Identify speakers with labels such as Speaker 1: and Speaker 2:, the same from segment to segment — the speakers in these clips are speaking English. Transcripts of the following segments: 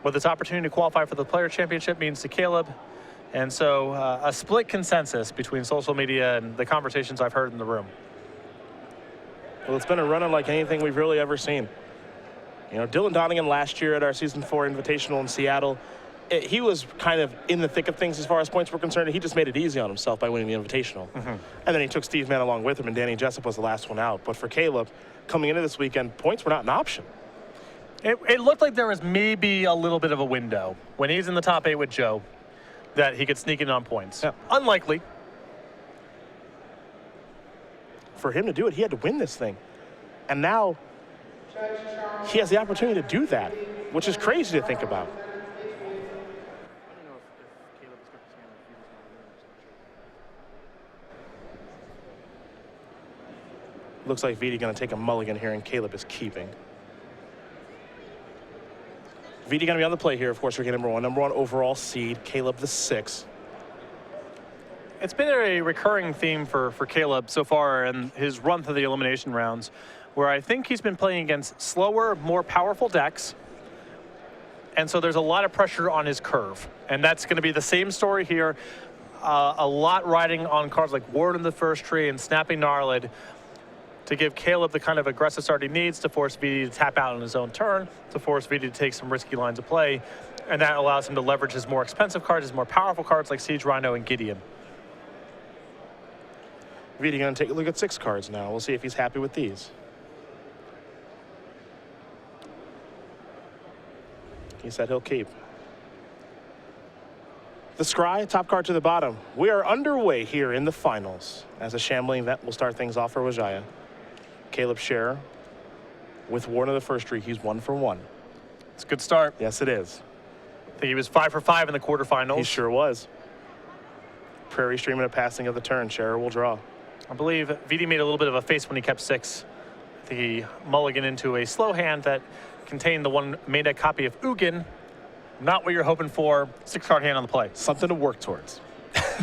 Speaker 1: what this opportunity to qualify for the Player Championship means to Caleb. And so a split consensus between social media and the conversations I've heard in the room.
Speaker 2: Well, it's been a run unlike anything we've really ever seen. You know, Dylan Donegan last year at our Season 4 Invitational in Seattle, he was kind of in the thick of things as far as points were concerned. He just made it easy on himself by winning the Invitational. And then he took Steve Mann along with him, and Danny Jessup was the last one out. But for Caleb, coming into this weekend, points were not an option.
Speaker 1: It looked like there was maybe a little bit of a window when he's in the top 8 with Joe that he could sneak in on points.
Speaker 2: Yeah.
Speaker 1: Unlikely.
Speaker 2: For him to do it, he had to win this thing. And now he has the opportunity to do that, which is crazy to think about. Looks like Vidi going to take a mulligan here, and Caleb is keeping. Vidi going to be on the play here. Of course, we're getting number one overall seed, Caleb the 6th.
Speaker 1: It's been a recurring theme for Caleb so far in his run through the elimination rounds, where I think he's been playing against slower, more powerful decks. And so there's a lot of pressure on his curve. And that's going to be the same story here. A lot riding on cards like Ward in the first tree and Snapping Gnarlid to give Caleb the kind of aggressive start he needs to force Vidi to tap out on his own turn, to force Vidi to take some risky lines of play. And that allows him to leverage his more expensive cards, his more powerful cards like Siege Rhino and Gideon.
Speaker 2: Vidi going to take a look at 6 cards now. We'll see if he's happy with these. He said he'll keep. The Scry, top card to the bottom. We are underway here in the finals as a shambling vet will start things off for Wijaya. Caleb Scherer with Ward in the first tree. He's 1 for 1.
Speaker 1: It's a good start.
Speaker 2: Yes, it is.
Speaker 1: I think he was 5 for 5 in the quarterfinals.
Speaker 2: He sure was. Prairie streaming a passing of the turn. Scherer will draw.
Speaker 1: I believe Vidi made a little bit of a face when he kept 6. The mulligan into a slow hand that contained the one main deck copy of Ugin. Not what you're hoping for. 6-card hand on the play.
Speaker 2: Something to work towards.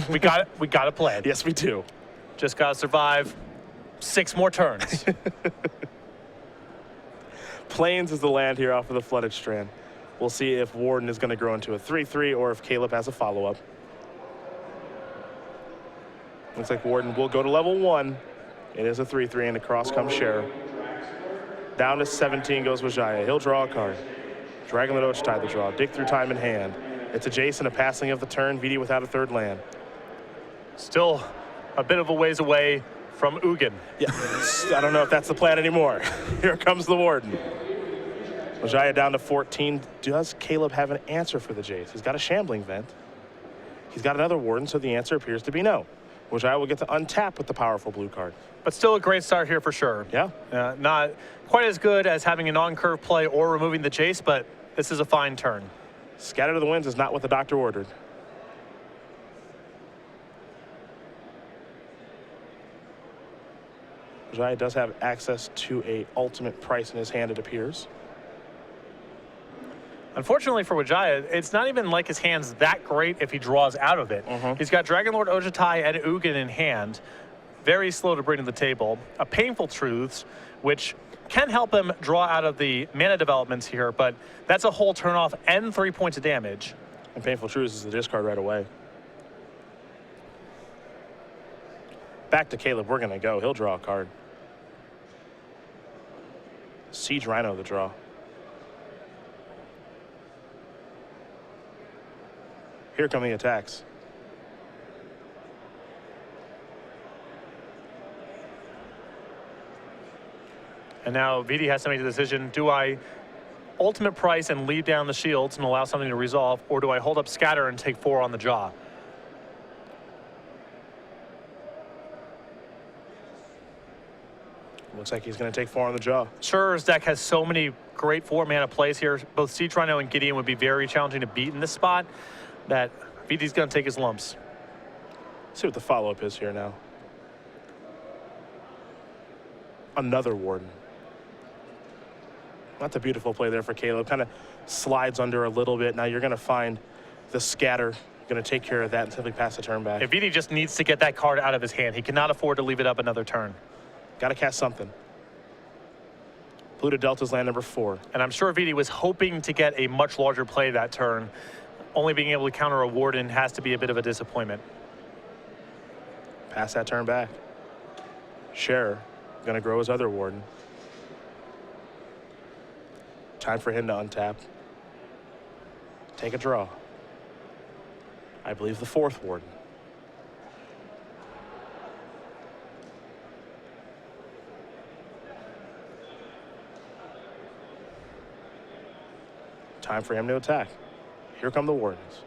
Speaker 1: We got it. We got to play it.
Speaker 2: Yes, we do.
Speaker 1: Just got to survive 6 more turns.
Speaker 2: Plains is the land here off of the Flooded Strand. We'll see if Warden is going to grow into a 3-3 or if Caleb has a follow-up. Looks like Warden will go to level 1. It is a 3-3, and across comes Scherer. Down to 17 goes Wijaya. He'll draw a card. Dragonlord Ochitai the draw. Dig through time in hand. It's adjacent, a passing of the turn. Vidi without a 3rd land.
Speaker 1: Still a bit of a ways away from Ugin.
Speaker 2: Yeah, I don't know if that's the plan anymore. Here comes the Warden. Wijaya down to 14. Does Caleb have an answer for the Jays? He's got a Shambling Vent. He's got another Warden, so the answer appears to be no. Wijaya will get to untap with the powerful blue card.
Speaker 1: But still a great start here for sure.
Speaker 2: Yeah.
Speaker 1: Not quite as good as having a non-curve play or removing the Jace, but this is a fine turn.
Speaker 2: Scatter to the Winds is not what the doctor ordered. Wijaya does have access to a ultimate price in his hand, it appears.
Speaker 1: Unfortunately for Wijaya, it's not even like his hand's that great if he draws out of it. He's got Dragonlord Ochitai and Ugin in hand. Very slow to bring to the table. A Painful Truths, which can help him draw out of the mana developments here, but that's a whole turn off and 3 points of damage.
Speaker 2: And Painful Truths is the discard right away. Back to Caleb, we're gonna go. He'll draw a card. Siege Rhino the draw. Here come the attacks.
Speaker 1: And now Vidi has to make the decision, do I ultimate price and leave down the shields and allow something to resolve, or do I hold up Scatter and take 4 on the jaw?
Speaker 2: Looks like he's going to take 4 on the jaw.
Speaker 1: Scherer's deck has so many great 4-mana plays here. Both Siege Rhino and Gideon would be very challenging to beat in this spot, that Vidi's going to take his lumps.
Speaker 2: See what the follow-up is here now. Another Warden. That's a beautiful play there for Caleb. Kind of slides under a little bit. Now you're going to find the Scatter. Going to take care of that and simply pass the turn back.
Speaker 1: If Vidi just needs to get that card out of his hand, he cannot afford to leave it up another turn.
Speaker 2: Got to cast something. Pluto Delta's land number 4.
Speaker 1: And I'm sure Vidi was hoping to get a much larger play that turn. Only being able to counter a Warden has to be a bit of a disappointment.
Speaker 2: Pass that turn back. Scherer going to grow his other Warden. Time for him to untap. Take a draw. I believe the 4th Warden. Time for him to attack. Here come the Wardens.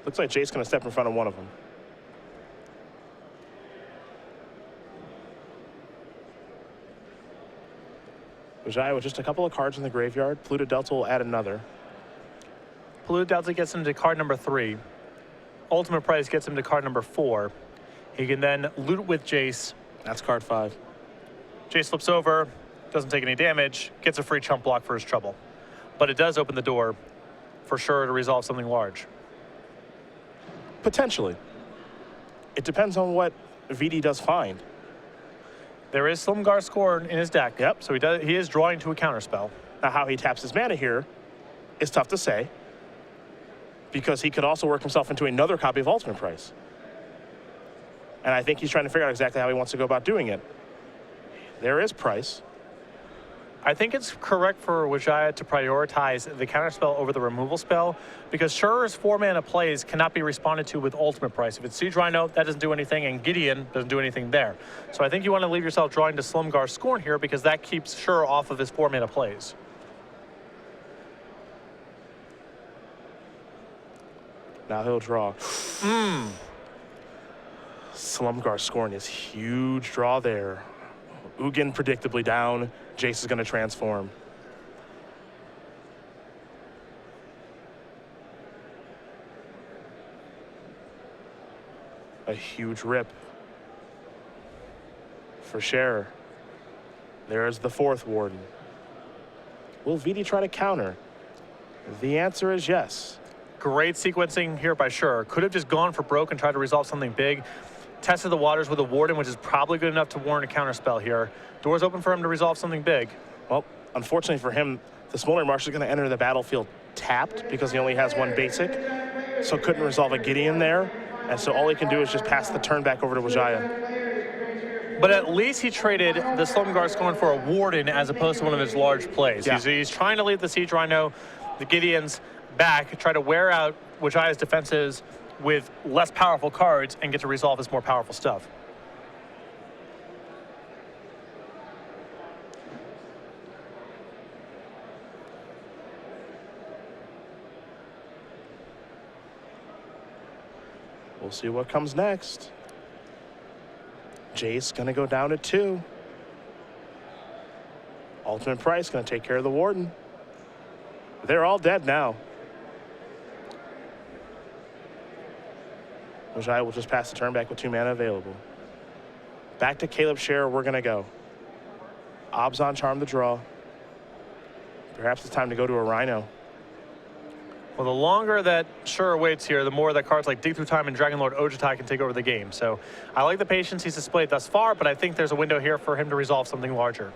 Speaker 2: Looks like Jake's going to step in front of one of them. Wijaya with just a couple of cards in the graveyard. Pluto Delta will add another.
Speaker 1: Pluto Delta gets him to card number 3. Ultimate Price gets him to card number 4. He can then loot with Jace.
Speaker 2: That's card 5.
Speaker 1: Jace flips over, doesn't take any damage, gets a free chump block for his trouble. But it does open the door for sure to resolve something large.
Speaker 2: Potentially. It depends on what VD does find.
Speaker 1: There is Slimgar Scorn in his deck.
Speaker 2: Yep.
Speaker 1: So he is drawing to a counterspell.
Speaker 2: Now, how he taps his mana here is tough to say, because he could also work himself into another copy of Ultimate Price. And I think he's trying to figure out exactly how he wants to go about doing it. There is Price.
Speaker 1: I think it's correct for Wijaya to prioritize the counterspell over the removal spell, because Scherer's 4-mana plays cannot be responded to with Ultimate Price. If it's Siege Rhino, that doesn't do anything, and Gideon doesn't do anything there. So I think you want to leave yourself drawing to Slimgar Scorn here, because that keeps Scherer off of his 4-mana plays.
Speaker 2: Now he'll draw. Slumgar Scorn is huge draw there. Ugin predictably down. Jace is going to transform. A huge rip for Scherer. There's the 4th Warden. Will VD try to counter? The answer is yes.
Speaker 1: Great sequencing here by Scherer. Could have just gone for broke and tried to resolve something big. Tested the waters with a Warden, which is probably good enough to warrant a counterspell here. Doors open for him to resolve something big.
Speaker 2: Well, unfortunately for him, the Smoldering Marsh is going to enter the battlefield tapped because he only has 1 basic. So couldn't resolve a Gideon there. And so all he can do is just pass the turn back over to Wijaya.
Speaker 1: But at least he traded the Slumgar Scorn for a Warden as opposed to one of his large plays.
Speaker 2: Yeah.
Speaker 1: He's trying to leave the Siege Rhino, the Gideons back, try to wear out Wijaya's defenses with less powerful cards and get to resolve his more powerful stuff.
Speaker 2: We'll see what comes next. Jace gonna go down to 2. Ultimate Price gonna take care of the Warden. They're all dead now. Wijaya will just pass the turn back with 2 mana available. Back to Caleb Scherer, we're gonna go. Obzon Charm the draw. Perhaps it's time to go to a Rhino.
Speaker 1: Well, the longer that Scherer waits here, the more that cards like Dig Through Time and Dragon Lord Ojutai can take over the game. So I like the patience he's displayed thus far, but I think there's a window here for him to resolve something larger.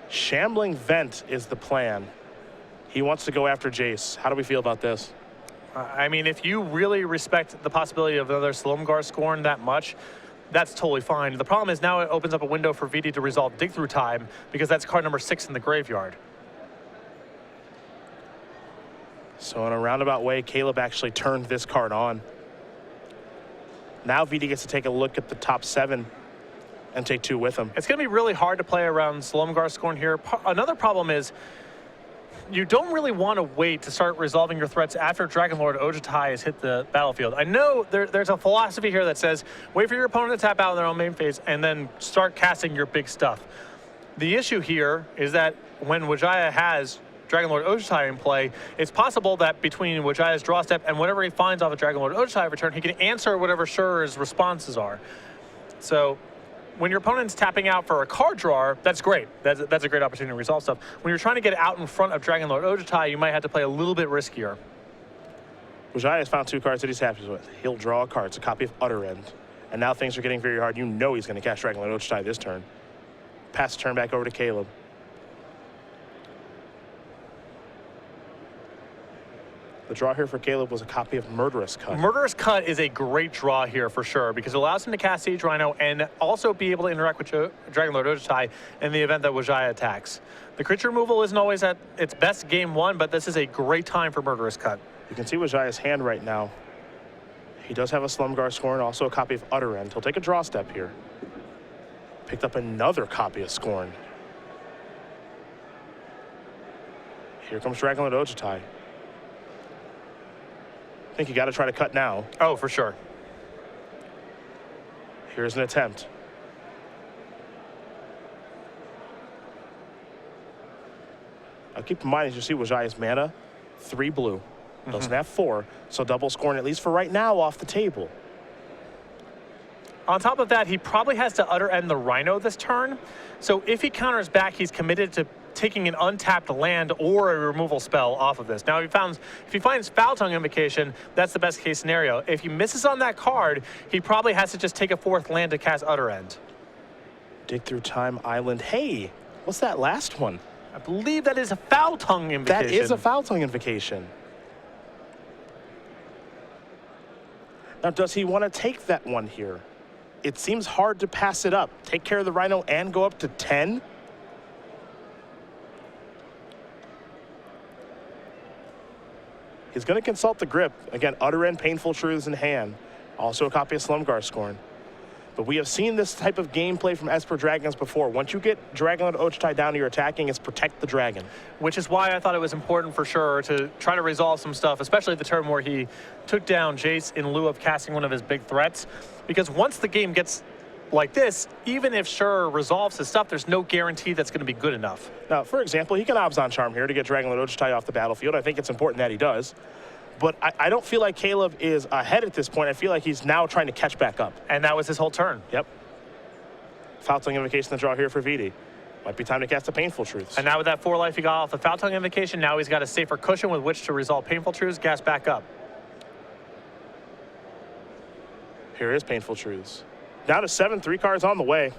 Speaker 2: Shambling Vent is the plan. He wants to go after Jace. How do we feel about this?
Speaker 1: I mean, if you really respect the possibility of another Slumgar Scorn that much, that's totally fine. The problem is now it opens up a window for VD to resolve Dig Through Time, because that's card number 6 in the graveyard.
Speaker 2: So in a roundabout way, Caleb actually turned this card on. Now VD gets to take a look at the top 7 and take 2 with him.
Speaker 1: It's going to be really hard to play around Slumgar Scorn here. Another problem is you don't really want to wait to start resolving your threats after Dragon Lord Ojutai has hit the battlefield. I know there's a philosophy here that says wait for your opponent to tap out in their own main phase and then start casting your big stuff. The issue here is that when Wijaya has Dragon Lord Ojutai in play, it's possible that between Wijaya's draw step and whatever he finds off of Dragon Lord Ojutai return, he can answer whatever Scherer's responses are. So when your opponent's tapping out for a card drawer, that's great. That's a great opportunity to resolve stuff. When you're trying to get out in front of Dragon Lord Ojutai, you might have to play a little bit riskier.
Speaker 2: Wijaya has found 2 cards that he's happy with. He'll draw a card. It's a copy of Utter End. And now things are getting very hard. You know he's going to cast Dragon Lord Ojutai this turn. pass the turn back over to Caleb. The draw here for Caleb was a copy of Murderous Cut.
Speaker 1: Murderous Cut is a great draw here for sure because it allows him to cast Siege Rhino and also be able to interact with Dragonlord Ojutai in the event that Wijaya attacks. The creature removal isn't always at its best game one, but this is a great time for Murderous Cut.
Speaker 2: You can see Wijaya's hand right now. He does have a Slumgar Scorn, also a copy of Utter End. He'll take a draw step here. Picked up another copy of Scorn. Here comes Dragonlord Ojutai. I think you got to try to cut now.
Speaker 1: Oh, for sure.
Speaker 2: Here's an attempt. Now keep in mind, as you see, Wijaya's mana, 3 blue. Doesn't have 4, so double Scorn, at least for right now, off the table.
Speaker 1: On top of that, he probably has to Utter End the Rhino this turn. So if he counters back, he's committed to taking an untapped land or a removal spell off of this. Now, if he finds Foul Tongue Invocation, that's the best case scenario. If he misses on that card, he probably has to just take a 4th land to cast Utter End.
Speaker 2: Dig Through Time Island. Hey, what's that last one?
Speaker 1: I believe that is a Foul Tongue Invocation.
Speaker 2: That is a Foul Tongue Invocation. Now, does he want to take that one here? It seems hard to pass it up. Take care of the Rhino and go up to 10? He's going to consult the grip. Again, Utter End, Painful Truths in hand. Also a copy of Slumgar Scorn. But we have seen this type of gameplay from Esper Dragons before. Once you get Dragonlord Ojutai down to your attacking, it's protect the dragon. Which
Speaker 1: is why I thought it was important for sure to try to resolve some stuff, especially the turn where he took down Jace in lieu of casting one of his big threats. Because once the game gets like this, even if Scherer resolves his stuff, there's no guarantee that's going to be good enough.
Speaker 2: Now, for example, he can Abzan Charm here to get Dragonlord Ojutai off the battlefield. I think it's important that he does. But I don't feel like Caleb is ahead at this point. I feel like he's now trying to catch back up.
Speaker 1: And that was his whole turn.
Speaker 2: Yep. Foul Tongue Invocation the draw here for Vidi. Might be time to cast a Painful Truths.
Speaker 1: And now with that 4 life he got off the Foul Tongue Invocation, now he's got a safer cushion with which to resolve Painful Truths, gas back up.
Speaker 2: Here is Painful Truths. Down to 7, 3 cards on the way.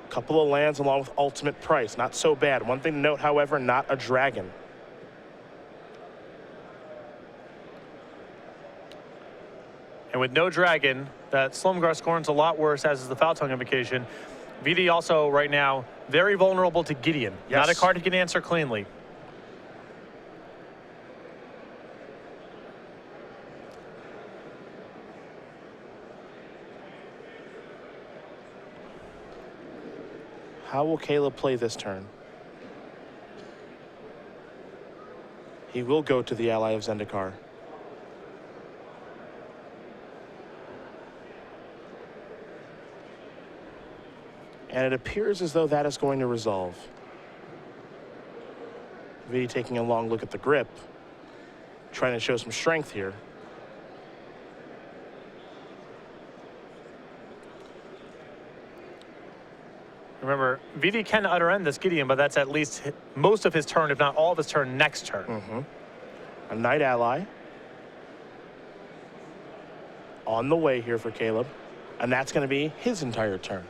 Speaker 2: Couple of lands along with Ultimate Price. Not so bad. One thing to note, however, not a dragon.
Speaker 1: And with no dragon, that Slumgar Scorn's a lot worse, as is the Foul Tongue Invocation. Vidi also, right now, very vulnerable to Gideon.
Speaker 2: Yes.
Speaker 1: Not a card he can answer cleanly.
Speaker 2: How will Caleb play this turn? He will go to the ally of Zendikar. And it appears as though that is going to resolve. Vidi taking a long look at the grip, trying to show some strength here.
Speaker 1: Remember, Vidi can Utter End this Gideon, but that's at least most of his turn, if not all of his turn, next turn.
Speaker 2: A Knight Ally. On the way here for Caleb. And that's going to be his entire turn.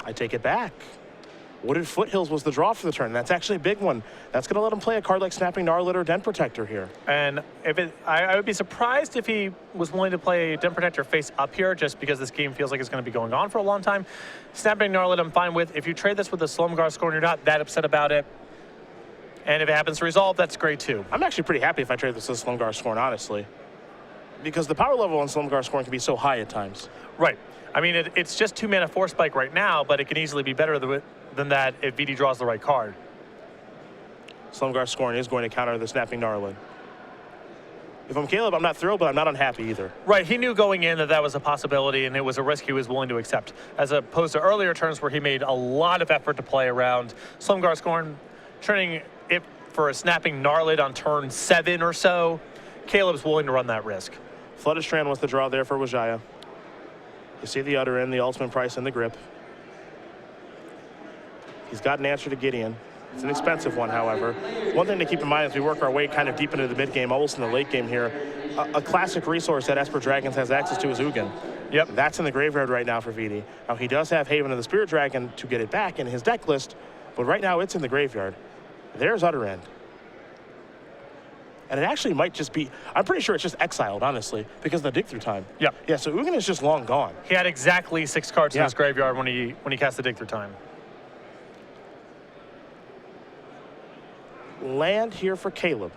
Speaker 2: I take it back. Wooded Foothills was the draw for the turn. That's actually a big one. That's going to let him play a card like Snapping Gnarlid or Den Protector here.
Speaker 1: And if I would be surprised if he was willing to play Den Protector face up here, just because this game feels like it's going to be going on for a long time. Snapping Gnarlid I'm fine with. If you trade this with the Slumgar Scorn, you're not that upset about it. And if it happens to resolve, that's great too.
Speaker 2: I'm actually pretty happy if I trade this with Slumgar Scorn, honestly. Because the power level on Slumgar Scorn can be so high at times.
Speaker 1: Right. I mean, it's just 2 mana Force Spike right now, but it can easily be better than that if Vidi draws the right card.
Speaker 2: Slumgar Scorn is going to counter the Snapping Gnarlid. If I'm Caleb, I'm not thrilled, but I'm not unhappy either.
Speaker 1: Right, he knew going in that that was a possibility, and it was a risk he was willing to accept, as opposed to earlier turns where he made a lot of effort to play around Slumgar Scorn, turning it for a Snapping Gnarlid on turn 7 or so. Caleb's willing to run that risk.
Speaker 2: Flooded Strand was the draw there for Wijaya. You see the Utter End, the Ultimate Price, and the grip. He's got an answer to Gideon. It's an expensive one, however. One thing to keep in mind as we work our way kind of deep into the mid game, almost in the late game here, a classic resource that Esper Dragons has access to is Ugin.
Speaker 1: Yep.
Speaker 2: That's in the graveyard right now for Vidi. Now, he does have Haven of the Spirit Dragon to get it back in his deck list, but right now it's in the graveyard. There's Utter End. And it actually might just be, I'm pretty sure it's just exiled, honestly, because of the dig through time.
Speaker 1: Yep.
Speaker 2: Yeah, so Ugin is just long gone.
Speaker 1: He had exactly 6 cards in his graveyard when he cast the dig through time.
Speaker 2: Land here for Caleb.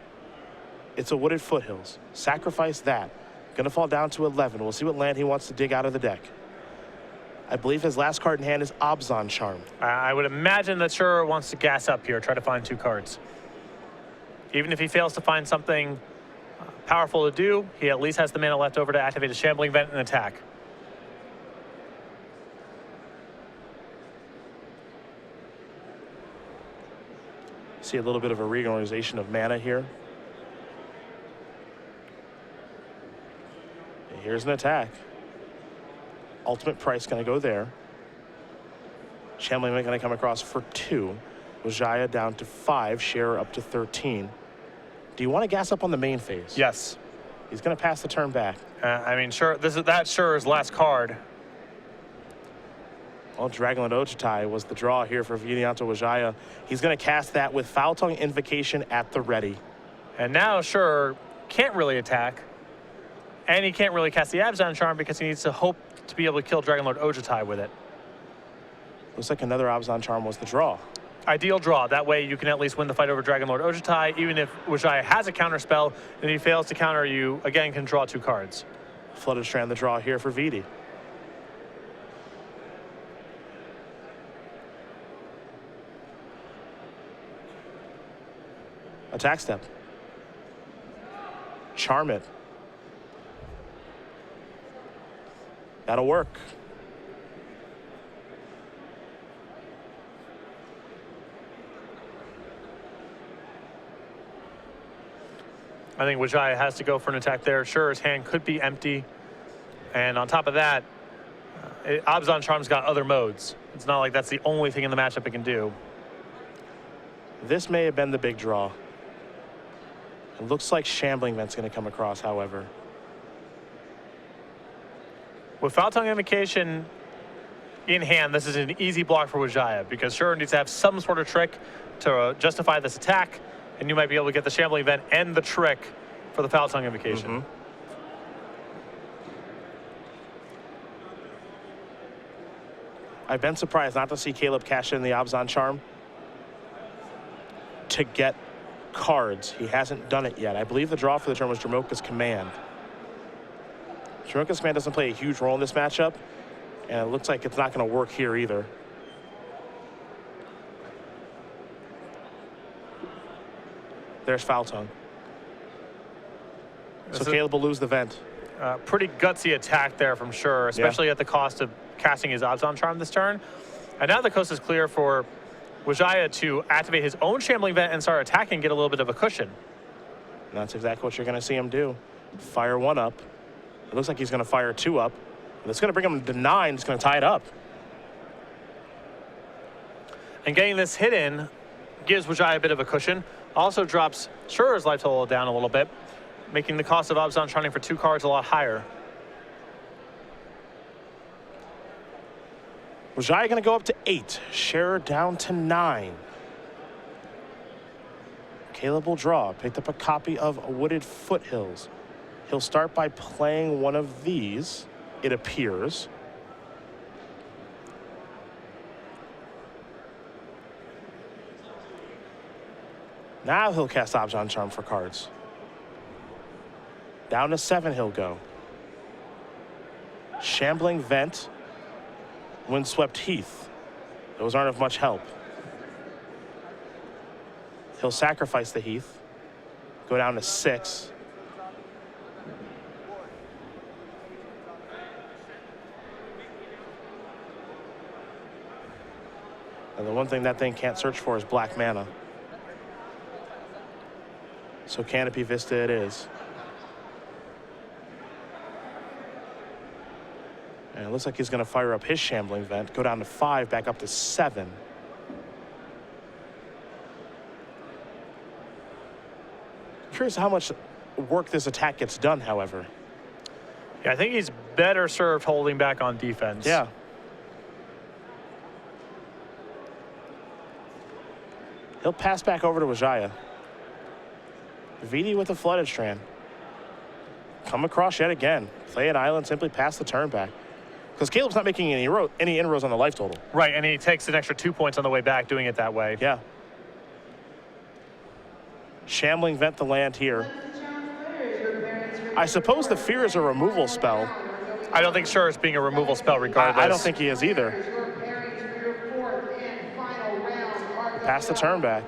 Speaker 2: It's a Wooded Foothills. Sacrifice that. Gonna fall down to 11. We'll see what land he wants to dig out of the deck. I believe his last card in hand is Abzan Charm.
Speaker 1: I would imagine that Scherer wants to gas up here, try to find 2 cards. Even if he fails to find something powerful to do, he at least has the mana left over to activate a Shambling Vent and attack.
Speaker 2: See a little bit of a reorganization of mana here. And here's an attack. Ultimate price gonna go there. Shambling Vent gonna come across for 2. Wijaya down to 5, Scherer up to 13. Do you want to gas up on the main phase?
Speaker 1: Yes.
Speaker 2: He's going to pass the turn back.
Speaker 1: I mean, that's Scherer's last card.
Speaker 2: Well, Dragonlord Ojutai was the draw here for Vidianto Wijaya. He's going to cast that with Foul Tongue Invocation at the ready.
Speaker 1: And now Scherer can't really attack. And he can't really cast the Abzan Charm because he needs to hope to be able to kill Dragonlord Ojutai with it.
Speaker 2: Looks like another Abzan Charm was the draw.
Speaker 1: Ideal draw. That way you can at least win the fight over Dragonlord Ojutai. Even if Wijaya has a counter spell and he fails to counter, you again can draw 2 cards.
Speaker 2: Flooded Strand the draw here for Vidi. Attack step. Charm it. That'll work.
Speaker 1: I think Wijaya has to go for an attack there. Scherer's hand could be empty. And on top of that, Abzan Charm's got other modes. It's not like that's the only thing in the matchup it can do.
Speaker 2: This may have been the big draw. It looks like Shambling Vent's going to come across, however.
Speaker 1: With Foul Tongue Invocation in hand, this is an easy block for Wijaya because Scherer needs to have some sort of trick to justify this attack, and you might be able to get the Shambling Vent and the trick for the Foul Tongue Invocation.
Speaker 2: I've been surprised not to see Caleb cash in the Abzan Charm to get cards. He hasn't done it yet. I believe the draw for the turn was Dromoka's Command. Dromoka's Command doesn't play a huge role in this matchup, and it looks like it's not going to work here either. There's Foul Tongue. So Caleb will lose the vent.
Speaker 1: Pretty gutsy attack there from Scherer, especially at the cost of casting his Abzan Charm this turn. And now the coast is clear for Wijaya to activate his own Shambling Vent and start attacking, get a little bit of a cushion.
Speaker 2: And that's exactly what you're going to see him do. Fire 1 up. It looks like he's going to fire 2 up. And it's going to bring him to 9. It's going to tie it up.
Speaker 1: And getting this hit in gives Wijaya a bit of a cushion. Also drops Scherer's life total down a little bit, making the cost of Abzan Charming for 2 cards a lot higher.
Speaker 2: Wijaya going to go up to 8. Scherer down to 9. Caleb will draw. Picked up a copy of Wooded Foothills. He'll start by playing one of these, it appears. Now he'll cast Abzan Charm for cards. Down to 7 he'll go. Shambling Vent. Windswept Heath. Those aren't of much help. He'll sacrifice the Heath. Go down to 6. And the one thing that thing can't search for is black mana. So Canopy Vista it is. And it looks like he's going to fire up his Shambling Vent, go down to 5, back up to 7. curious how much work this attack gets done, however.
Speaker 1: Yeah, I think he's better served holding back on defense.
Speaker 2: Yeah. He'll pass back over to Wijaya. Vidi with the flooded strand. Come across yet again. Play an island, simply pass the turn back. Because Caleb's not making any inroads on the life total.
Speaker 1: Right, and he takes an extra 2 points on the way back doing it that way.
Speaker 2: Yeah. Shambling vent the land here. I suppose the fear is a removal spell.
Speaker 1: I don't think Scherer is being a removal spell regardless.
Speaker 2: I don't think he is either. Pass the turn back.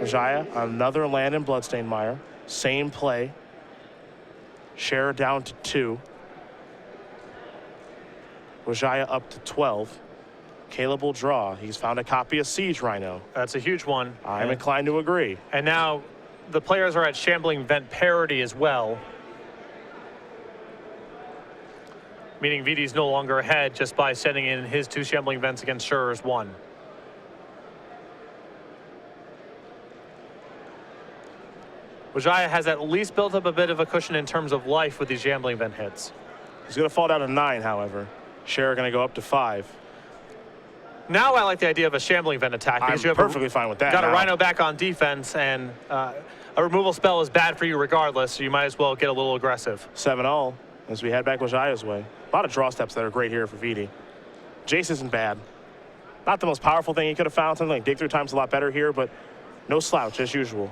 Speaker 2: Wijaya, another land in Bloodstained Mire. Same play. Scherer down to 2. Wijaya up to 12. Caleb will draw. He's found a copy of Siege Rhino.
Speaker 1: That's a huge one.
Speaker 2: I'm inclined to agree.
Speaker 1: And now the players are at Shambling Vent parity as well. Meaning Vidi's no longer ahead just by sending in his 2 Shambling Vents against Scherer's 1. Wijaya has at least built up a bit of a cushion in terms of life with these Shambling Vent hits.
Speaker 2: He's going to fall down to 9, however. Scherer going to go up to 5.
Speaker 1: Now I like the idea of a Shambling Vent attack.
Speaker 2: I'm perfectly fine with that.
Speaker 1: Got a Rhino back on defense, and a removal spell is bad for you regardless, so you might as well get a little aggressive.
Speaker 2: 7-all as we head back Wijaya's way. A lot of draw steps that are great here for Vidi. Jace isn't bad. Not the most powerful thing he could have found. Something like Dig Through Time's a lot better here, but no slouch as usual.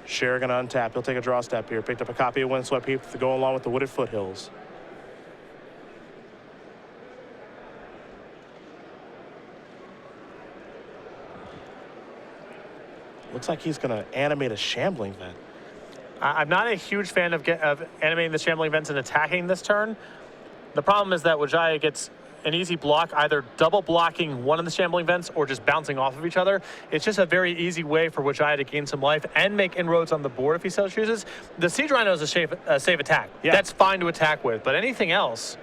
Speaker 2: Scherer going to untap. He'll take a draw step here. Picked up a copy of Windswept Heap to go along with the Wooded Foothills. Looks like he's going to animate a Shambling Vent.
Speaker 1: I'm not a huge fan of animating the Shambling Vents and attacking this turn. The problem is that Wijaya gets an easy block, either double blocking one of the Shambling Vents or just bouncing off of each other. It's just a very easy way for Wijaya to gain some life and make inroads on the board if he so chooses. The Siege Rhino is a safe attack. Yeah. That's fine to attack with, but anything else.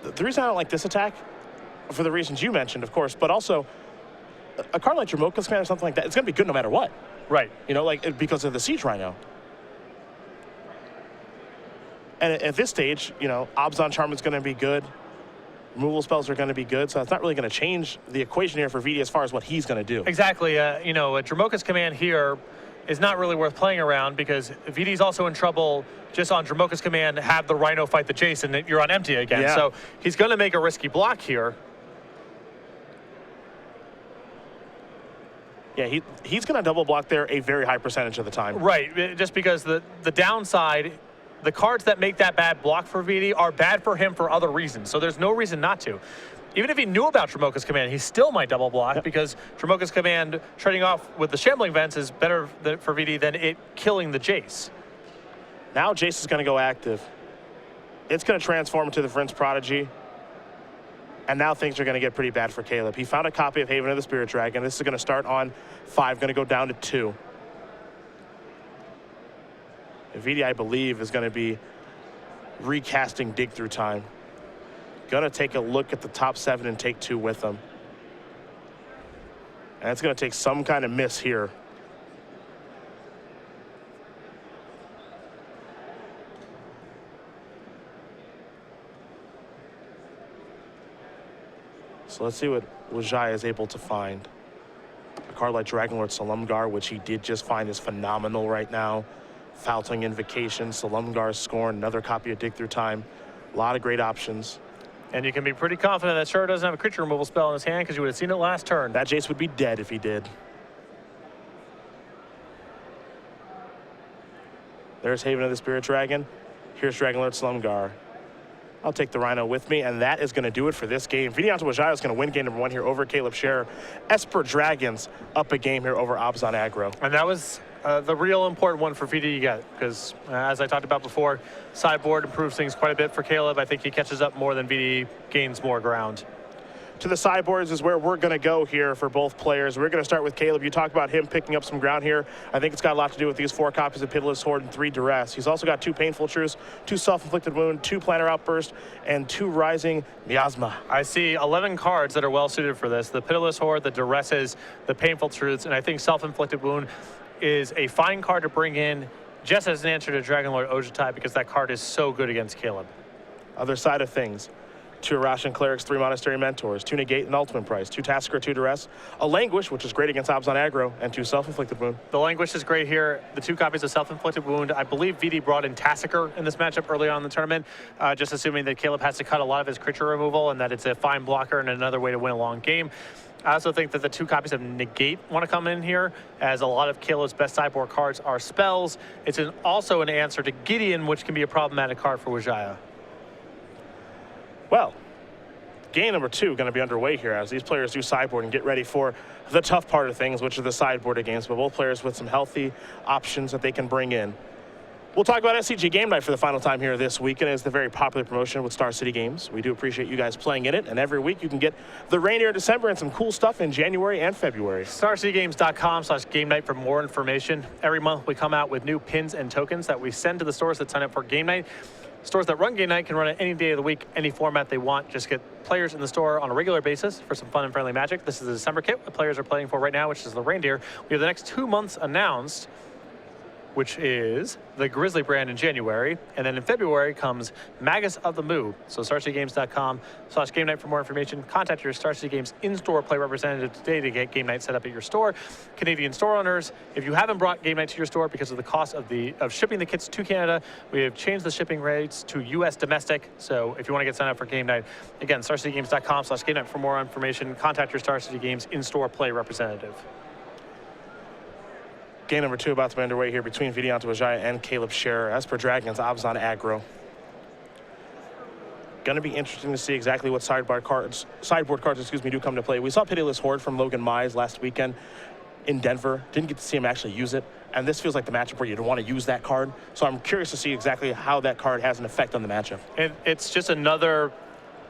Speaker 2: The reason I don't like this attack, for the reasons you mentioned, of course, but also a card like Dromoka's Command or something like that, it's going to be good no matter what.
Speaker 1: Right.
Speaker 2: You know, like because of the Siege Rhino. And at this stage, you know, Obzon Charm is going to be good. Removal spells are going to be good, so it's not really going to change the equation here for Vidi as far as what he's going to do.
Speaker 1: Exactly. You know, a Dromoka's Command here is not really worth playing around because Vidi's also in trouble just on Dromoka's Command, have the Rhino fight the Jace, and you're on empty again. Yeah. So he's going to make a risky block here.
Speaker 2: Yeah, he's going to double block there a very high percentage of the time.
Speaker 1: Right, just because the downside, the cards that make that bad block for Vidi are bad for him for other reasons. So there's no reason not to. Even if he knew about Dromoka's Command, he still might double block because Dromoka's Command trading off with the Shambling Vents is better for Vidi than it killing the Jace.
Speaker 2: Now Jace is going to go active. It's going to transform into the Vryn's Prodigy. And now things are going to get pretty bad for Caleb. He found a copy of Haven of the Spirit Dragon. This is going to start on 5, going to go down to 2. Vidi, I believe, is going to be recasting Dig Through Time. Going to take a look at the top 7 and take 2 with them. And it's going to take some kind of miss here. So let's see what Wijaya is able to find. A card like Dragonlord Salumgar, which he did just find, is phenomenal right now. Foul-Tongue Invocation, Salumgar's Scorn, another copy of Dig Through Time. A lot of great options.
Speaker 1: And you can be pretty confident that Scherer doesn't have a creature removal spell in his hand because you would have seen it last turn.
Speaker 2: That Jace would be dead if he did. There's Haven of the Spirit Dragon. Here's Dragonlord Slumgar. I'll take the Rhino with me, and that is going to do it for this game. Vidianto Wijaya is going to win game number 1 here over Caleb Scherer. Esper Dragons up a game here over Obzon Aggro.
Speaker 1: And that was the real important one for Vidi to get, because as I talked about before, sideboard improves things quite a bit for Caleb. I think he catches up more than Vidi gains more ground.
Speaker 2: to the sideboards is where we're going to go here for both players. We're going to start with Caleb. You talked about him picking up some ground here. I think it's got a lot to do with these 4 copies of Pitiless Horde and 3 Duress. He's also got 2 Painful Truce, 2 Self-Inflicted Wound, 2 Planner Outburst, and 2 Rising Miasma.
Speaker 1: I see 11 cards that are well suited for this. The Pitiless Horde, the Duresses, the Painful Truths, and I think Self-Inflicted Wound is a fine card to bring in just as an answer to Dragon Lord Ojutai, because that card is so good against Caleb.
Speaker 2: Other side of things. 2 Arashan Clerics, 3 Monastery Mentors, 2 Negate and Ultimate Price, 2 Tasker, 2 Duress, a Languish, which is great against Obs on aggro, and 2 Self-Inflicted Wound.
Speaker 1: The Languish is great here. The 2 copies of Self-Inflicted Wound. I believe VD brought in Tasker in this matchup early on in the tournament, just assuming that Caleb has to cut a lot of his creature removal and that it's a fine blocker and another way to win a long game. I also think that the 2 copies of Negate want to come in here, as a lot of Caleb's best sideboard cards are spells. It's also an answer to Gideon, which can be a problematic card for Wijaya.
Speaker 2: Well, game number 2 going to be underway here as these players do sideboard and get ready for the tough part of things, which are the sideboarded games, but both players with some healthy options that they can bring in. We'll talk about SCG Game Night for the final time here this week, and it's the very popular promotion with Star City Games. We do appreciate you guys playing in it, and every week you can get the rainier in December and some cool stuff in January and February.
Speaker 1: StarCityGames.com/Game Night for more information. Every month we come out with new pins and tokens that we send to the stores that sign up for Game Night. Stores that run Game Night can run it any day of the week, any format they want. Just get players in the store on a regular basis for some fun and friendly magic. This is the December kit the players are playing for right now, which is the Reindeer. We have the next 2 months announced, which is the Grizzly brand in January. And then in February comes Magus of the Moo. So StarCityGames.com/Game Night for more information. Contact your Star City Games in-store play representative today to get Game Night set up at your store. Canadian store owners, if you haven't brought Game Night to your store because of the cost of shipping the kits to Canada, we have changed the shipping rates to U.S. domestic. So if you want to get signed up for Game Night, again, StarCityGames.com/Game Night for more information. Contact your Star City Games in-store play representative.
Speaker 2: Game number 2 about to be underway here between Vidianto Wijaya and Caleb Scherer. As per Dragons, Obs on aggro. Going to be interesting to see exactly what sideboard cards do come to play. We saw Pitiless Horde from Logan Mize last weekend in Denver. Didn't get to see him actually use it. And this feels like the matchup where you don't want to use that card. So I'm curious to see exactly how that card has an effect on the matchup.
Speaker 1: It's just another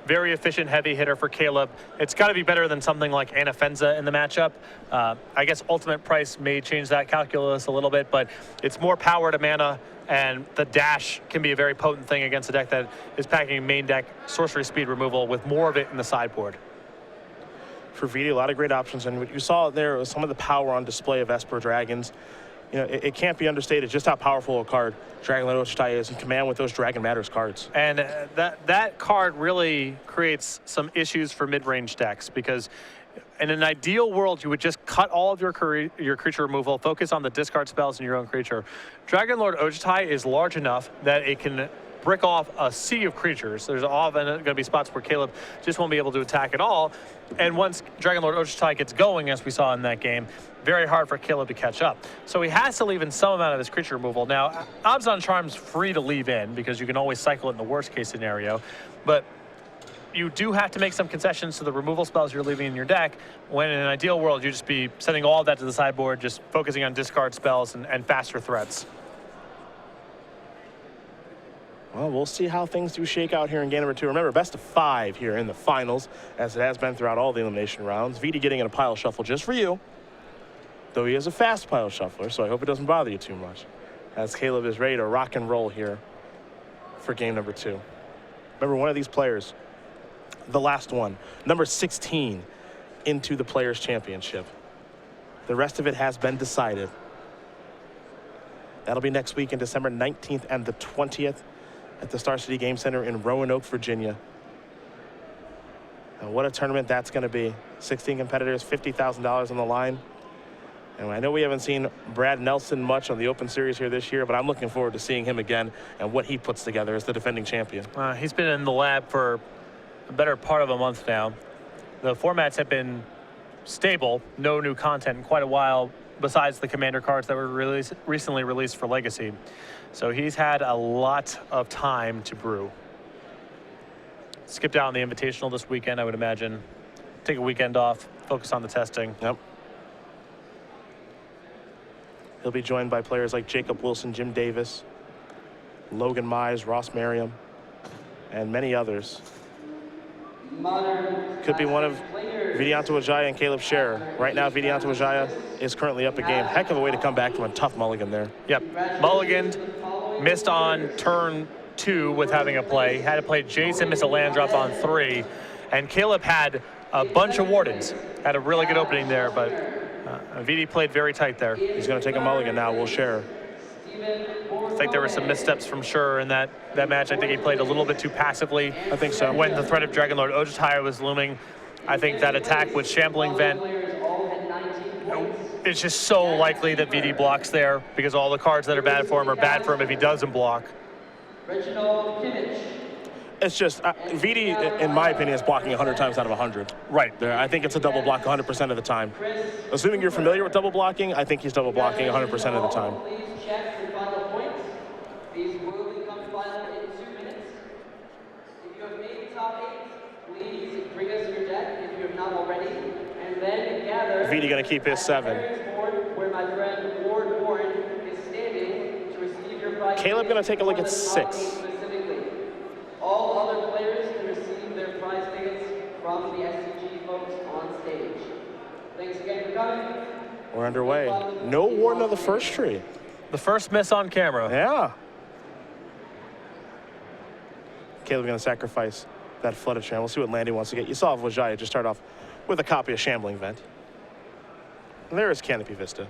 Speaker 1: very efficient heavy hitter for Caleb. It's got to be better than something like Anafenza in the matchup. I guess Ultimate Price may change that calculus a little bit, but it's more power to mana, and the dash can be a very potent thing against a deck that is packing main deck sorcery speed removal with more of it in the sideboard.
Speaker 2: For VD, a lot of great options, and what you saw there was some of the power on display of Esper Dragons. You know, it can't be understated just how powerful a card Dragon Lord Ojutai is in command with those Dragon Matters cards.
Speaker 1: And that card really creates some issues for mid-range decks, because in an ideal world, you would just cut all of your creature removal, focus on the discard spells in your own creature. Dragon Lord Ojutai is large enough that it can brick off a sea of creatures. There's often going to be spots where Caleb just won't be able to attack at all. And once Dragon Lord Ojutai gets going, as we saw in that game, very hard for Caleb to catch up. So he has to leave in some amount of his creature removal. Now, Abzan Charm's free to leave in because you can always cycle it in the worst case scenario. But you do have to make some concessions to the removal spells you're leaving in your deck, when in an ideal world, you'd just be sending all of that to the sideboard, just focusing on discard spells and faster threats.
Speaker 2: Well, we'll see how things do shake out here in game number 2. Remember, best of 5 here in the finals, as it has been throughout all the elimination rounds. VD getting in a pile shuffle just for you, though he is a fast pile shuffler, so I hope it doesn't bother you too much, as Caleb is ready to rock and roll here for game number 2. Remember, one of these players, the last one, number 16 into the Players' Championship. The rest of it has been decided. That'll be next week in December 19th and the 20th. At the Star City Game Center in Roanoke, Virginia. And what a tournament that's going to be. 16 competitors, $50,000 on the line. And I know we haven't seen Brad Nelson much on the Open Series here this year, but I'm looking forward to seeing him again and what he puts together as the defending champion.
Speaker 1: He's been in the lab for a better part of a month now. The formats have been stable, no new content in quite a while, besides the Commander cards that were recently released for Legacy. So he's had a lot of time to brew. Skipped out on the Invitational this weekend, I would imagine. Take a weekend off, focus on the testing.
Speaker 2: Yep. He'll be joined by players like Jacob Wilson, Jim Davis, Logan Mize, Ross Merriam, and many others. Could be one of Vidianto, Wijaya, and Caleb Scherer. Right now, Vidianto, Wijaya is currently up a game. Heck of a way to come back from a tough mulligan there.
Speaker 1: Yep, mulliganed, missed on turn 2 with having a play. Had to play Jason, miss a land drop on 3. And Caleb had a bunch of wardens. Had a really good opening there, but Vidi played very tight there.
Speaker 2: He's going to take a mulligan now, will Scherer.
Speaker 1: I think there were some missteps from Scherer in that match. I think he played a little bit too passively.
Speaker 2: I think so.
Speaker 1: When the threat of Dragonlord Ojutaya was looming, I think that attack with Shambling Vent, it's just so likely that VD blocks there because all the cards that are bad for him are bad for him if he doesn't block.
Speaker 2: It's just, VD, in my opinion, is blocking 100 times out of 100.
Speaker 1: Right.
Speaker 2: There, I think it's a double block 100% of the time. Assuming you're familiar with double blocking, I think he's double blocking 100% of the time.
Speaker 3: These will become final in 2 minutes. If you have made the top 8, please bring us your deck if you have not already, and then gather.
Speaker 2: VD going to keep his 7.
Speaker 3: Board where my friend Ward Warren is standing to receive your prize.
Speaker 2: Caleb going to take a look at 6.
Speaker 3: Specifically, all other players can receive their prize tickets from the SCG folks on stage. Thanks again for coming.
Speaker 2: We're underway. No warden of the first tree.
Speaker 1: The first miss on camera.
Speaker 2: Yeah. Caleb going to sacrifice that flooded channel. We'll see what land he wants to get. You saw Wijaya just start off with a copy of Shambling Vent. And there is Canopy Vista.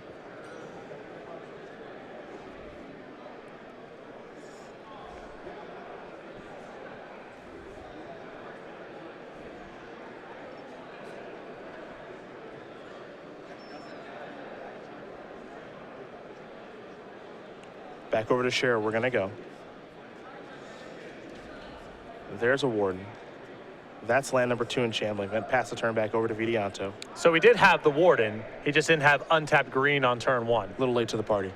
Speaker 2: Back over to Scherer, we're going to go. There's a warden. That's land number 2 in Shambling. Then pass the turn back over to Vidianto.
Speaker 1: So he did have the warden. He just didn't have untapped green on turn 1.
Speaker 2: A little late to the party.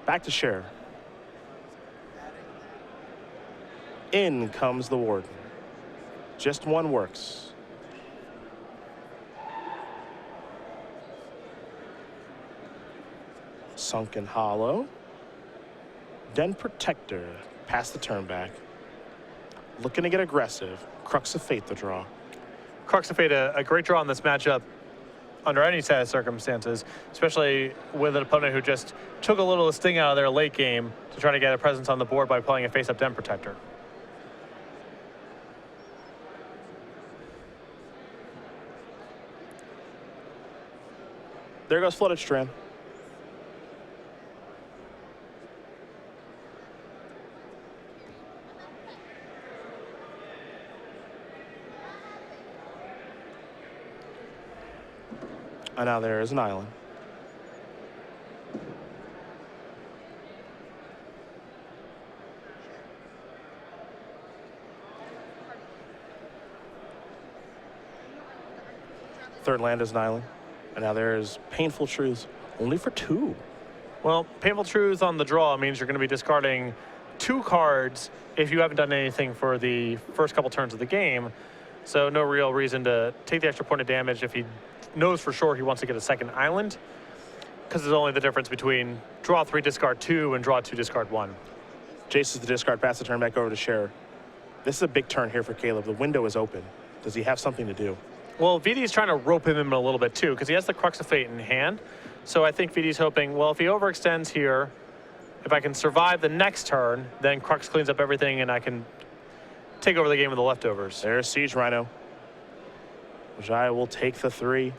Speaker 2: Back to Scherer. In comes the warden. Just one works. Sunken Hollow. Den Protector. Pass the turn back. Looking to get aggressive. Crux of Fate the draw.
Speaker 1: Crux of Fate, a great draw in this matchup under any set of circumstances, especially with an opponent who just took a little sting out of their late game to try to get a presence on the board by playing a face-up Den Protector.
Speaker 2: There goes Flooded Strand. And now there is an island. Third land is an island. And now there is Painful Truths, only for 2.
Speaker 1: Well, Painful Truths on the draw means you're going to be discarding 2 cards if you haven't done anything for the first couple turns of the game. So no real reason to take the extra point of damage if he knows for sure he wants to get a second island, because it's only the difference between draw 3, discard 2, and draw 2, discard 1.
Speaker 2: Jace is the discard, pass the turn back over to Scherer. This is a big turn here for Caleb. The window is open. Does he have something to do?
Speaker 1: Well, VD's trying to rope him in a little bit too, because he has the Crux of Fate in hand. So I think VD's hoping, well, if he overextends here, if I can survive the next turn, then Crux cleans up everything and I can take over the game with the leftovers.
Speaker 2: There's Siege Rhino. Wijaya will take the 3.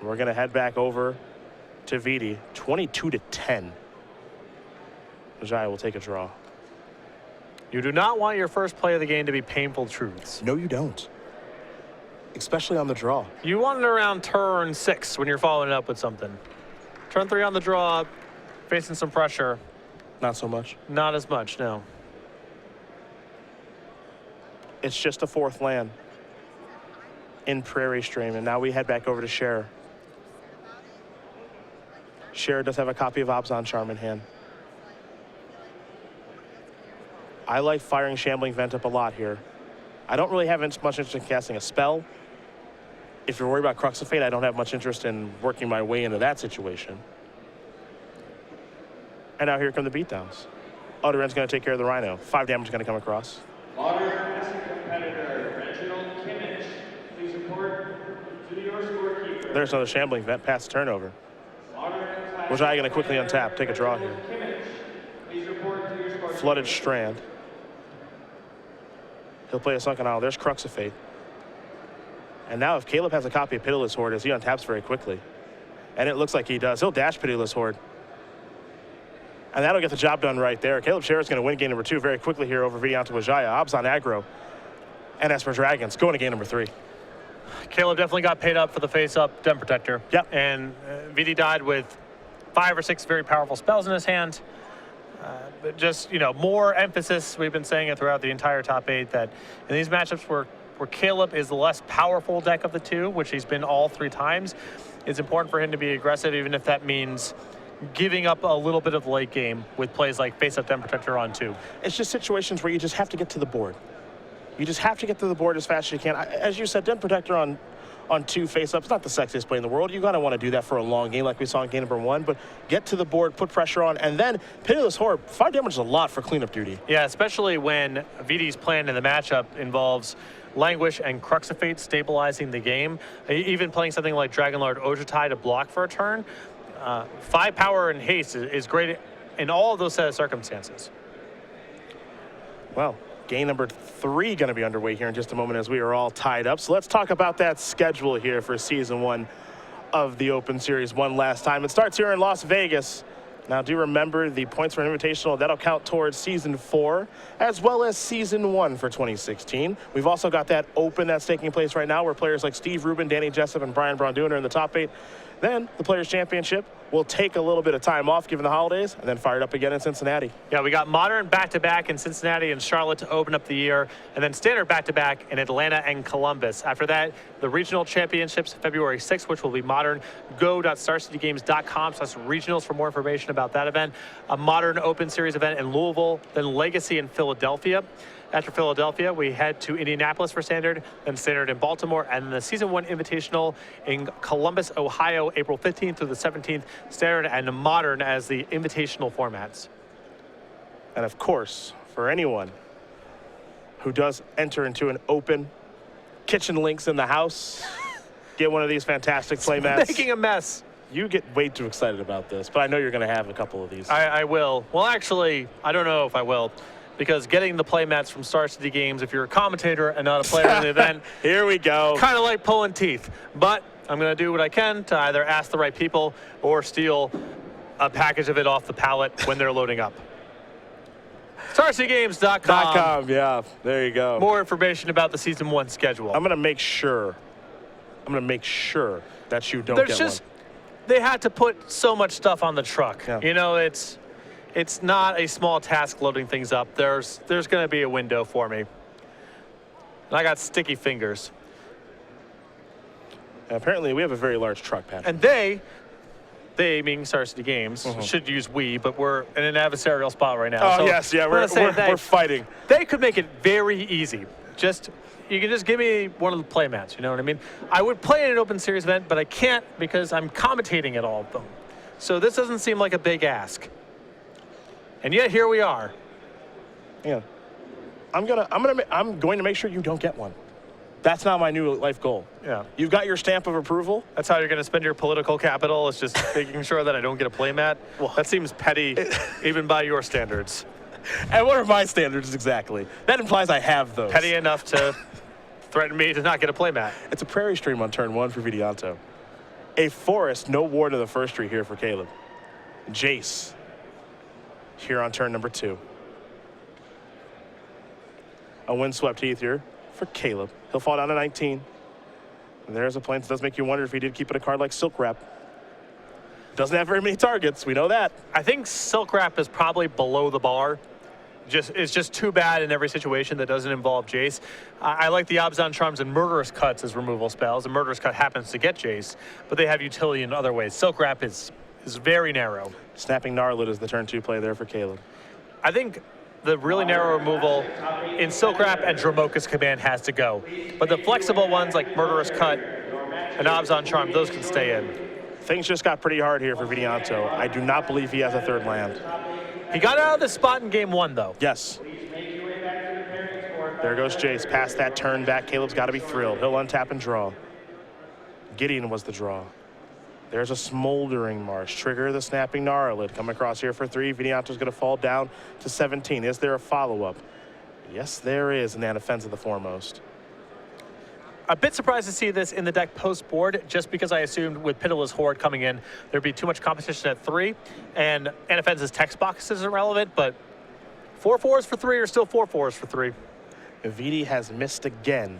Speaker 2: We're going to head back over to VD. 22-10. Wijaya will take a draw.
Speaker 1: You do not want your first play of the game to be Painful Truths.
Speaker 2: No, you don't. Especially on the draw.
Speaker 1: You want it around turn 6 when you're following it up with something. Turn 3 on the draw, facing some pressure.
Speaker 2: Not so much.
Speaker 1: Not as much, no.
Speaker 2: It's just a 4th land in Prairie Stream, and now we head back over to Scherer. Scherer does have a copy of Abzan Charm in hand. I like firing Shambling Vent up a lot here. I don't really have much interest in casting a spell. If you're worried about Crux of Fate, I don't have much interest in working my way into that situation. And now here come the beatdowns. Odoran's going to take care of the Rhino. 5 damage going to come across.
Speaker 4: Modern classic competitor Reginald Kimmich, please report to your scorekeeper.
Speaker 2: There's another shambling vent, pass turnover.
Speaker 4: Modern
Speaker 2: Wijaya gonna quickly untap, take a draw here.
Speaker 4: Kimmich, please report to your scorekeeper.
Speaker 2: Flooded Strand. He'll play a Sunken Isle. There's Crux of Fate. And now if Caleb has a copy of Pitiless Horde, as he untaps very quickly, and it looks like he does, he'll dash Pitiless Horde. And that'll get the job done right there. Caleb Scherer is going to win game number 2 very quickly here over Vidianto Wijaya. Obs on aggro. And Esper Dragons going to game number 3.
Speaker 1: Caleb definitely got paid up for the face-up Den Protector.
Speaker 2: Yep.
Speaker 1: And Vidi died with 5 or 6 very powerful spells in his hand. But just, you know, more emphasis, we've been saying it throughout the entire top 8, that in these matchups where Caleb is the less powerful deck of the two, which he's been all 3 times, it's important for him to be aggressive, even if that means giving up a little bit of late game with plays like face-up Den Protector on 2.
Speaker 2: It's just situations where you just have to get to the board. You just have to get to the board as fast as you can. As you said, Den Protector on 2 face-ups, not the sexiest play in the world. You're going to want to do that for a long game like we saw in game number 1, but get to the board, put pressure on, and then Pitiless Horde. 5 damage is a lot for cleanup duty.
Speaker 1: Yeah, especially when Vidi's plan in the matchup involves Languish and Crux of Fate stabilizing the game. Even playing something like Dragonlord Ojutai to block for a turn. 5 power and haste is great in all of those set of circumstances.
Speaker 2: Well, game number 3 going to be underway here in just a moment as we are all tied up. So let's talk about that schedule here for season 1 of the Open Series one last time. It starts here in Las Vegas. Now, do remember the points for an invitational, that'll count towards season 4, as well as season 1 for 2016. We've also got that Open that's taking place right now where players like Steve Rubin, Danny Jessup, and Brian Braun-Duner are in the top 8. Then the Players' Championship will take a little bit of time off given the holidays and then fire it up again in Cincinnati.
Speaker 1: Yeah, we got Modern back-to-back in Cincinnati and Charlotte to open up the year, and then Standard back-to-back in Atlanta and Columbus. After that, the Regional Championships February 6th, which will be Modern. Go.starcitygames.com/regionals for more information about that event. A Modern Open Series event in Louisville, then Legacy in Philadelphia. After Philadelphia, we head to Indianapolis for Standard, then Standard in Baltimore, and the Season 1 Invitational in Columbus, Ohio, April 15th through the 17th, Standard and Modern as the invitational formats.
Speaker 2: And of course, for anyone who does enter into an Open, kitchen links in the house, get one of these fantastic playmats.
Speaker 1: Making a mess.
Speaker 2: You get way too excited about this, but I know you're going to have a couple of these.
Speaker 1: I will. Well, actually, I don't know if I will. Because getting the playmats from Star City Games, if you're a commentator and not a player in the event,
Speaker 2: here we go.
Speaker 1: Kind of like pulling teeth. But I'm going to do what I can to either ask the right people or steal a package of it off the pallet when they're loading up. StarCityGames.com.
Speaker 2: Yeah, there you go.
Speaker 1: More information about the Season 1 schedule.
Speaker 2: I'm going to make sure that you don't get one.
Speaker 1: They had to put so much stuff on the truck.
Speaker 2: Yeah.
Speaker 1: You know, it's not a small task loading things up. There's going to be a window for me. And I got sticky fingers.
Speaker 2: And apparently, we have a very large truck, Patrick.
Speaker 1: And they being Star City Games, should use we, but we're in an adversarial spot right now.
Speaker 2: Oh,
Speaker 1: so
Speaker 2: yes, yeah, we're fighting.
Speaker 1: They could make it very easy. You can just give me one of the playmats, you know what I mean? I would play in an Open Series event, but I can't because I'm commentating at all of them. So this doesn't seem like a big ask. And yet here we are.
Speaker 2: Yeah. I'm going to make sure you don't get one. That's not my new life goal.
Speaker 1: Yeah.
Speaker 2: You've got your stamp of approval.
Speaker 1: That's how you're going to spend your political capital, is just making sure that I don't get a playmat. Well, that seems petty, even by your standards.
Speaker 2: And what are my standards exactly? That implies I have those.
Speaker 1: Petty enough to threaten me to not get a playmat.
Speaker 2: It's a prairie stream on turn 1 for Vidianto. A forest, no ward of the first tree here for Caleb. Jace here on turn number 2. A windswept heath here for Caleb. He'll fall down to 19. And there's a plane that does make you wonder if he did keep it a card like Silk Wrap. Doesn't have very many targets, we know that.
Speaker 1: I think Silk Wrap is probably below the bar. It's just too bad in every situation that doesn't involve Jace. I like the Obzon Charms and Murderous Cuts as removal spells, and Murderous Cut happens to get Jace, but they have utility in other ways. Silk Wrap is very narrow.
Speaker 2: Snapping Gnarlid is the turn 2 play there for Caleb.
Speaker 1: I think the really narrow removal in Silk Wrap and Dromoka's Command has to go. But the flexible ones like Murderous Cut and Obzon Charm, those can stay in.
Speaker 2: Things just got pretty hard here for Vidianto. I do not believe he has a third land.
Speaker 1: He got out of the spot in game 1, though.
Speaker 2: Yes. There goes Jace. Past that turn back. Caleb's got to be thrilled. He'll untap and draw. Gideon was the draw. There's a Smoldering Marsh. Trigger the Snapping Gnarlid. Come across here for 3. Vidianto's going to fall down to 17. Is there a follow-up? Yes, there is, and that offends the foremost.
Speaker 1: A bit surprised to see this in the deck post-board, just because I assumed with Pitiless Horde coming in, there'd be too much competition at 3, and Anafenz's text box isn't relevant, but 4 4s for 3 are still 4 4s for 3.
Speaker 2: Vidi has missed again.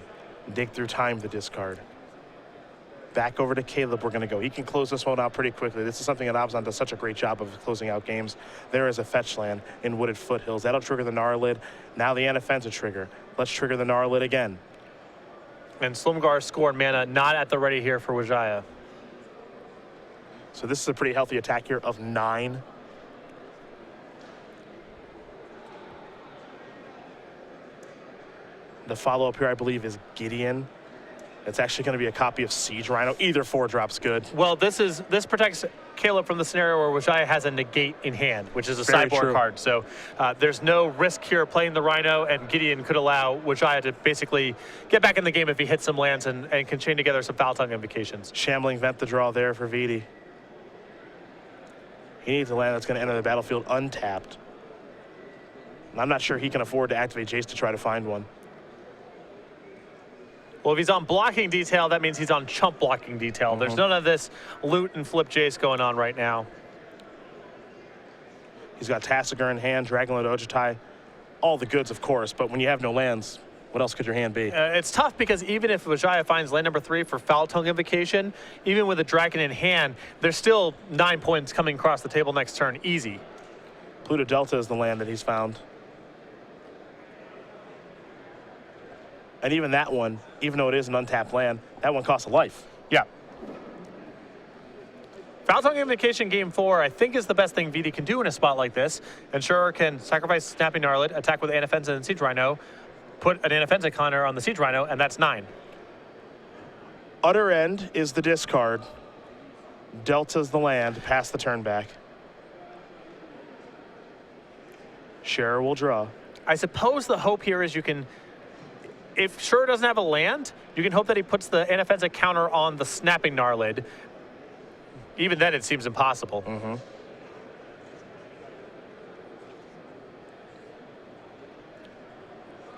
Speaker 2: Dig through time the discard. Back over to Caleb, we're going to go. He can close this one out pretty quickly. This is something that Abzan does such a great job of closing out games. There is a fetch land in Wooded Foothills. That'll trigger the Gnarlid. Now the Anafenza trigger. Let's trigger the Gnarlid again.
Speaker 1: And Slumgar scored mana not at the ready here for Wijaya.
Speaker 2: So this is a pretty healthy attack here of 9. The follow-up here, I believe, is Gideon. It's actually going to be a copy of Siege Rhino. Either 4-drop's good.
Speaker 1: Well, this protects Caleb from the scenario where Wijaya has a negate in hand, which is a
Speaker 2: Very
Speaker 1: sideboard
Speaker 2: true.
Speaker 1: card. So there's no risk here playing the Rhino, and Gideon could allow Wijaya to basically get back in the game if he hits some lands and can chain together some Foul Tongue Invocations.
Speaker 2: Shambling Vent the draw there for Vidi. He needs a land that's going to enter the battlefield untapped. And I'm not sure he can afford to activate Jace to try to find one.
Speaker 1: Well, if he's on blocking detail, that means he's on chump blocking detail. There's none of this loot and flip Jace going on right now.
Speaker 2: He's got Tassiger in hand, Dragonlord Ojutai, all the goods, of course, but when you have no lands, what else could your hand be?
Speaker 1: It's tough because even if Wijaya finds land number 3 for Foul Tongue Invocation, even with a dragon in hand, there's still 9 points coming across the table next turn, easy.
Speaker 2: Pluto Delta is the land that he's found. And even that one, even though it is an untapped land, that one costs a life.
Speaker 1: Yeah. Foul Tongue Invocation game 4, I think, is the best thing Vidi can do in a spot like this. And Scherer can sacrifice Snapping Gnarlid, attack with Anafenza and Siege Rhino, put an Anafenza counter on the Siege Rhino, and that's 9.
Speaker 2: Utter End is the discard. Delta's the land, past the turn back. Scherer will draw.
Speaker 1: I suppose the hope here is you can, if Scherer doesn't have a land, you can hope that he puts the Anafenza counter on the Snapping Gnarlid. Even then, it seems impossible.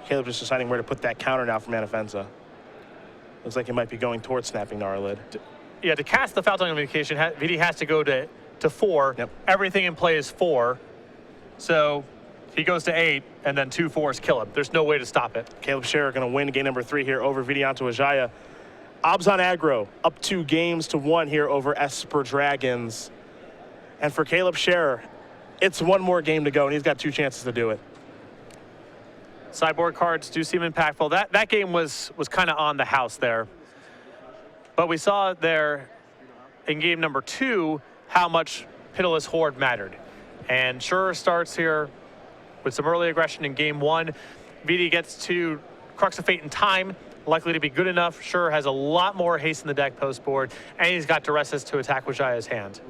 Speaker 2: Caleb just deciding where to put that counter now from Anafenza. Looks like he might be going towards Snapping Gnarlid.
Speaker 1: Yeah, to cast the Foul Tongue Invocation, Vidi has to go to 4.
Speaker 2: Yep.
Speaker 1: Everything in play is 4. So he goes to 8, and then 2 4s kill him. There's no way to stop it.
Speaker 2: Caleb Scherer going to win game number 3 here over Vidianto Wijaya. Abzan aggro, up 2 games to 1 here over Esper Dragons. And for Caleb Scherer, it's 1 more game to go, and he's got 2 chances to do it.
Speaker 1: Sideboard cards do seem impactful. That game was kind of on the house there. But we saw there in game number 2 how much Pitiless Horde mattered. And Scherer starts here with some early aggression in game 1. Vidi gets to Crux of Fate in time, likely to be good enough. Scherer has a lot more haste in the deck post-board, and he's got Duresses to attack Wijaya's hand.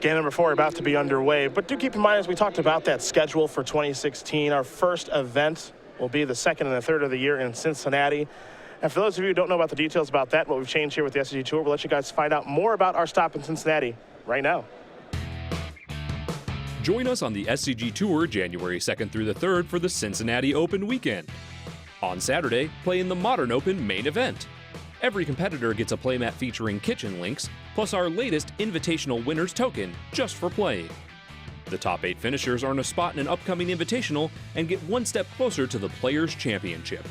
Speaker 2: Game number 4 about to be underway, but do keep in mind, as we talked about that schedule for 2016, our first event will be the 2nd and the 3rd of the year in Cincinnati. And for those of you who don't know about the details about that, what we've changed here with the SCG Tour, we'll let you guys find out more about our stop in Cincinnati right now.
Speaker 5: Join us on the SCG Tour January 2nd through the 3rd for the Cincinnati Open weekend. On Saturday, play in the Modern Open main event. Every competitor gets a playmat featuring kitchen links, plus our latest Invitational Winners token, just for playing. The top 8 finishers earn a spot in an upcoming Invitational and get 1 step closer to the Players' Championship.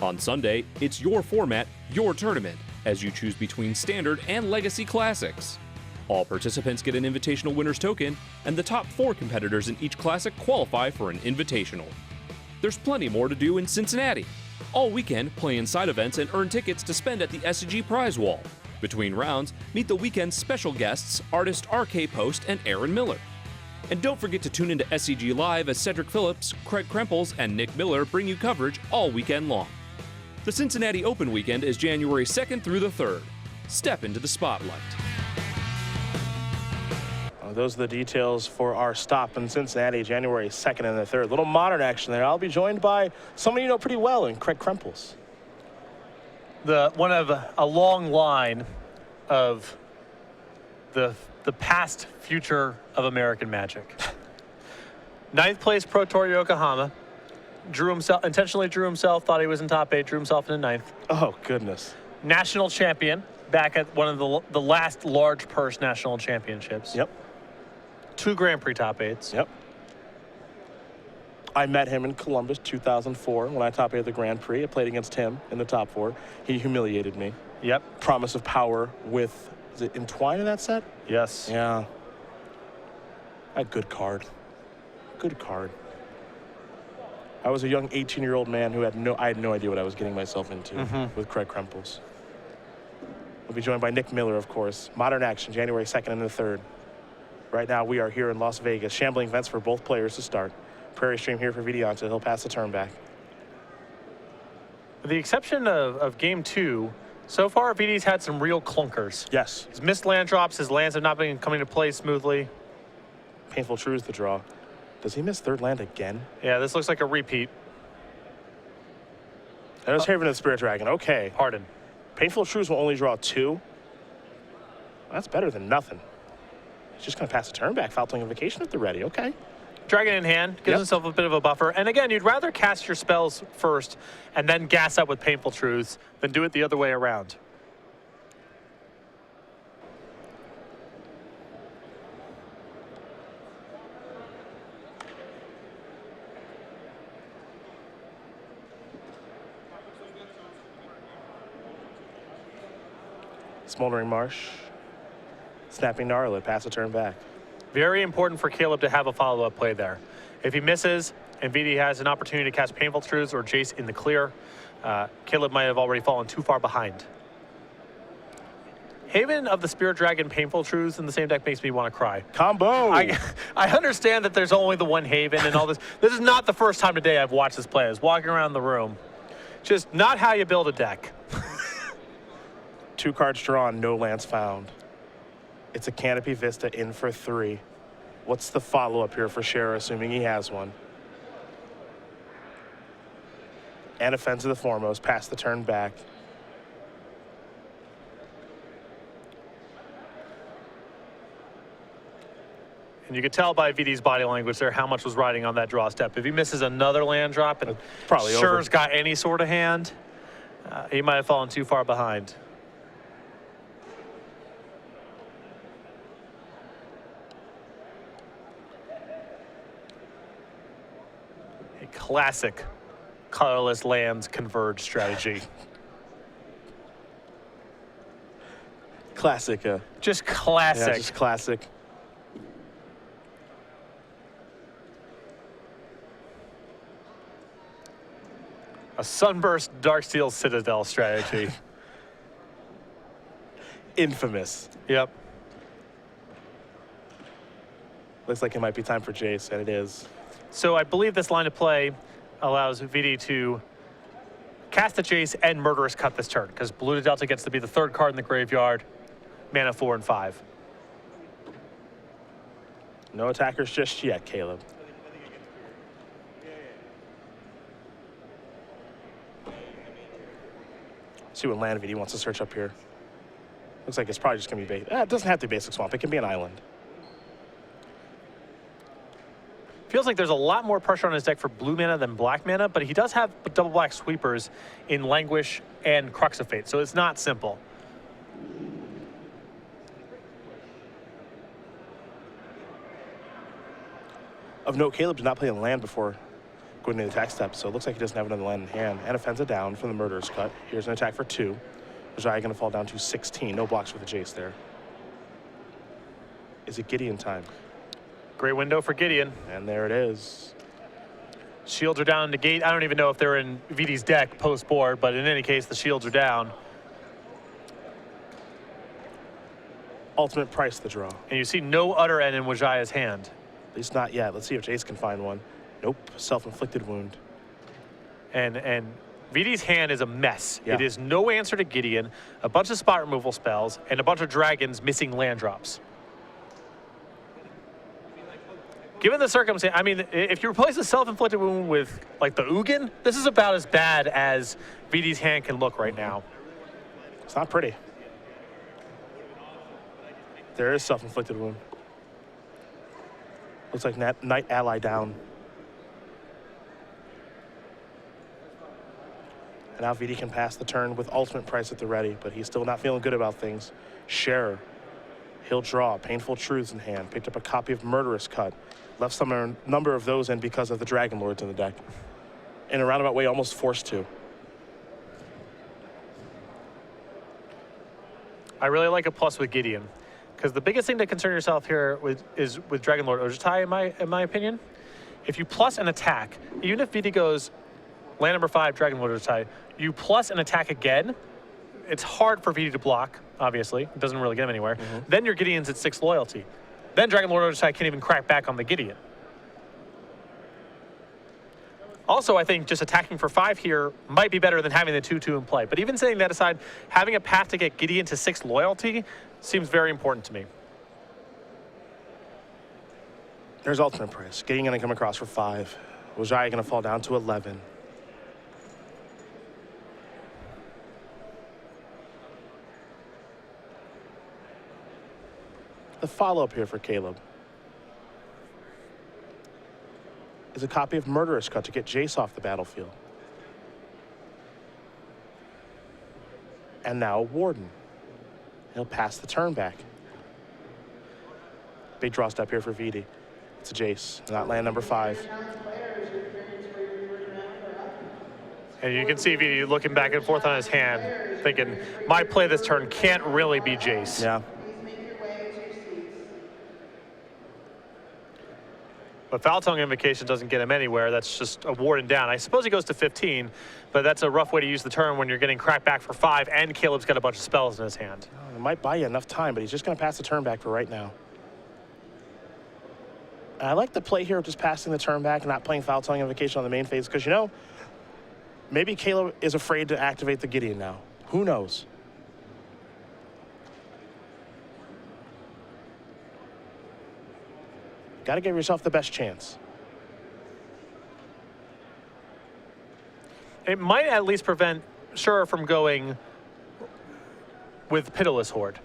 Speaker 5: On Sunday, it's your format, your tournament, as you choose between Standard and Legacy Classics. All participants get an Invitational Winners token, and the top 4 competitors in each Classic qualify for an Invitational. There's plenty more to do in Cincinnati. All weekend, play in side events and earn tickets to spend at the SCG Prize Wall. Between rounds, meet the weekend's special guests, artist RK Post and Aaron Miller. And don't forget to tune into SCG Live as Cedric Phillips, Craig Krempels, and Nick Miller bring you coverage all weekend long. The Cincinnati Open weekend is January 2nd through the 3rd. Step into the spotlight.
Speaker 2: Well, those are the details for our stop in Cincinnati, January 2nd and the 3rd. Little modern action there. I'll be joined by someone you know pretty well in Craig Krempels.
Speaker 1: One of a long line of the past future of American Magic. 9th place Pro Tour Yokohama. Intentionally drew himself, thought he was in top 8, drew himself into 9th.
Speaker 2: Oh, goodness.
Speaker 1: National champion, back at one of the last large purse national championships.
Speaker 2: Yep.
Speaker 1: 2 Grand Prix top 8s.
Speaker 2: Yep. I met him in Columbus 2004 when I top 8 the Grand Prix. I played against him in the top 4. He humiliated me.
Speaker 1: Yep.
Speaker 2: Promise of Power with, is it Entwine in that set?
Speaker 1: Yes.
Speaker 2: Yeah. A good card. Good card. I was a young 18-year-old man who I had no idea what I was getting myself into with Craig Krempels. We'll be joined by Nick Miller, of course. Modern action, January 2nd and the 3rd. Right now, we are here in Las Vegas. Shambling events for both players to start. Prairie Stream here for Vidianto. He'll pass the turn back.
Speaker 1: With the exception of game 2, so far VD's had some real clunkers.
Speaker 2: Yes.
Speaker 1: He's missed land drops. His lands have not been coming to play smoothly.
Speaker 2: Painful Truths the draw. Does he miss 3rd land again?
Speaker 1: Yeah, this looks like a repeat.
Speaker 2: There's Haven of the Spirit Dragon. Okay.
Speaker 1: Pardon.
Speaker 2: Painful Truths will only draw 2. That's better than nothing. He's just going to pass a turn back, Foul-Tongue Invocation at the ready. Okay.
Speaker 1: Dragon in hand, gives himself a bit of a buffer. And again, you'd rather cast your spells first and then gas up with Painful Truths than do it the other way around.
Speaker 2: Smoldering Marsh. Snapping Gnarlet, pass a turn back.
Speaker 1: Very important for Caleb to have a follow-up play there. If he misses and VD has an opportunity to cast Painful Truths or Jace in the clear, Caleb might have already fallen too far behind. Haven of the Spirit Dragon Painful Truths in the same deck makes me want to cry.
Speaker 2: Combo!
Speaker 1: I understand that there's only the one Haven and all this. This is not the first time today I've watched this play. I was walking around the room. Just not how you build a deck.
Speaker 2: 2 cards drawn, no lands found. It's a Canopy Vista in for 3. What's the follow-up here for Scherer, assuming he has one? And Offense of the Foremost, pass the turn back.
Speaker 1: And you could tell by VD's body language there how much was riding on that draw step. If he misses another land drop and
Speaker 2: probably
Speaker 1: Scher's got any sort of hand, he might have fallen too far behind. Classic colorless lands converge strategy.
Speaker 2: Classic.
Speaker 1: Just classic.
Speaker 2: Yeah, just classic.
Speaker 1: A Sunburst Darksteel Citadel strategy.
Speaker 2: Infamous.
Speaker 1: Yep.
Speaker 2: Looks like it might be time for Jace, and it is.
Speaker 1: So I believe this line of play allows VD to cast the Jace and Murderous Cut this turn, because Blue to Delta gets to be the 3rd card in the graveyard, mana 4 and 5.
Speaker 2: No attackers just yet, Caleb. See what land VD wants to search up here. Looks like it's probably just going to be basic. It doesn't have to be basic swamp. It can be an island.
Speaker 1: Feels like there's a lot more pressure on his deck for blue mana than black mana, but he does have double black sweepers in Languish and Crux of Fate, so it's not simple.
Speaker 2: Of note, Caleb did not play a land before going to the attack step, so it looks like he doesn't have another land in hand. And Offensive down from the Murderous Cut. Here's an attack for 2. Wijaya going to fall down to 16. No blocks with the Jace there. Is it Gideon time?
Speaker 1: Great window for Gideon.
Speaker 2: And there it is.
Speaker 1: Shields are down in the gate. I don't even know if they're in VD's deck post-board, but in any case, the shields are down.
Speaker 2: Ultimate price the draw.
Speaker 1: And you see no Utter End in Wijaya's hand.
Speaker 2: At least not yet. Let's see if Jace can find one. Nope. Self-inflicted wound.
Speaker 1: And VD's hand is a mess.
Speaker 2: Yeah.
Speaker 1: It is no answer to Gideon, a bunch of spot removal spells, and a bunch of dragons missing land drops. Given the circumstance, I mean, if you replace a self-inflicted wound with, like, the Ugin, this is about as bad as VD's hand can look right now.
Speaker 2: It's not pretty. There is self-inflicted wound. Looks like Knight ally down. And now VD can pass the turn with ultimate price at the ready, but he's still not feeling good about things. Scherer, he'll draw. Painful Truths in hand. Picked up a copy of Murderous Cut. Left some number of those in because of the Dragon Lords in the deck. In a roundabout way, almost forced to.
Speaker 1: I really like a plus with Gideon, because the biggest thing to concern yourself here is with Dragon Lord Ojutai, in my opinion. If you plus an attack, even if VD goes land number 5, Dragon Lord Ojutai, you plus an attack again, it's hard for VD to block, obviously. It doesn't really get him anywhere. Then your Gideon's at 6 loyalty. Then Dragon Lord Ojutai can't even crack back on the Gideon. Also, I think just attacking for 5 here might be better than having the 2/2 in play. But even setting that aside, having a path to get Gideon to 6 loyalty seems very important to me.
Speaker 2: There's ultimate price. Gideon going to come across for 5. Wijaya going to fall down to 11. The follow-up here for Caleb is a copy of Murderous Cut to get Jace off the battlefield. And now Warden. He'll pass the turn back. Big draw step here for VD. It's a Jace, not land number 5.
Speaker 1: And you can see VD looking back and forth on his hand, thinking, my play this turn can't really be Jace.
Speaker 2: Yeah.
Speaker 1: But Foul Tongue Invocation doesn't get him anywhere. That's just a Warden down. I suppose he goes to 15, but that's a rough way to use the turn when you're getting cracked back for 5 and Caleb's got a bunch of spells in his hand.
Speaker 2: It might buy you enough time, but he's just going to pass the turn back for right now. And I like the play here of just passing the turn back and not playing Foul Tongue Invocation on the main phase, because, you know, maybe Caleb is afraid to activate the Gideon now. Who knows? Got to give yourself the best chance.
Speaker 1: It might at least prevent Scherer from going with Pitiless Horde.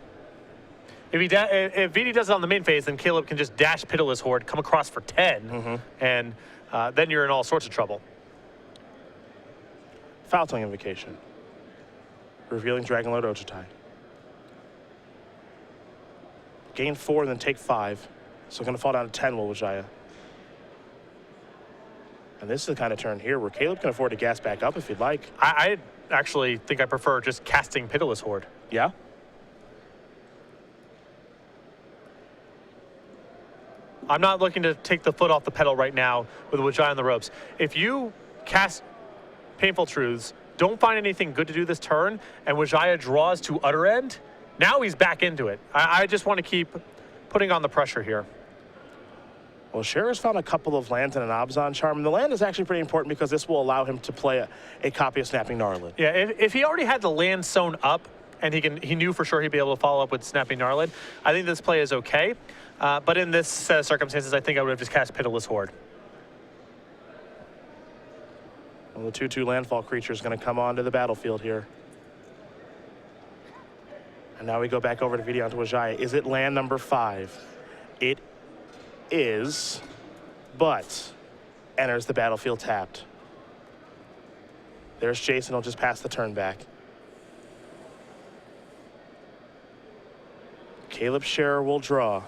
Speaker 1: If VD does it on the main phase, then Caleb can just dash Pitiless Horde, come across for 10, and then you're in all sorts of trouble.
Speaker 2: Foul Tongue Invocation. Revealing Dragon Lord Ojutai. Gain 4 and then take 5. So going to fall down to 10 will Wijaya. And this is the kind of turn here where Caleb can afford to gas back up if he'd like.
Speaker 1: I actually think I prefer just casting Pitiless Horde.
Speaker 2: Yeah?
Speaker 1: I'm not looking to take the foot off the pedal right now with Wijaya on the ropes. If you cast Painful Truths, don't find anything good to do this turn, and Wijaya draws to Utter End, now he's back into it. I just want to keep putting on the pressure here.
Speaker 2: Well, Scherer's found a couple of lands and an Abzan Charm. And the land is actually pretty important because this will allow him to play a copy of Snapping Gnarlid.
Speaker 1: Yeah, if he already had the land sewn up and he knew for sure he'd be able to follow up with Snapping Gnarlid, I think this play is okay. But in this set of circumstances, I think I would have just cast Pitiless Horde.
Speaker 2: Well, the 2/2 landfall creature is going to come onto the battlefield here. And now we go back over to Vidianto Wijaya. Is it land number 5? It is, but enters the battlefield tapped. There's Jason. He'll just pass the turn back. Caleb Scherer will draw.